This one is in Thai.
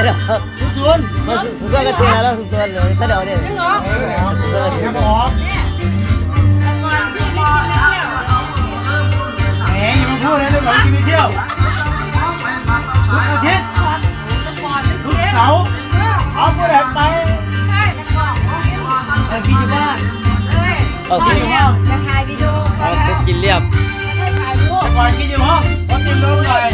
เดี๋ยวศูนย์ มันคือก็ทีแล้วคือตัวเลยถ้าเดี๋ยวเนี่ยก็ที ยัง เดี บ ยว อกแหมอย่ามาพูดนะเรื่องของกินไปเที่ยวทุกอาทิตย์ทุกเสาร์เอาผู้ใดไปกินอยู่บ้าน โอเค จะถ่ายวิดีโอ เอากินเรียบ แต่ก่อนกินอยู่ห้องพอกินลงหน่อย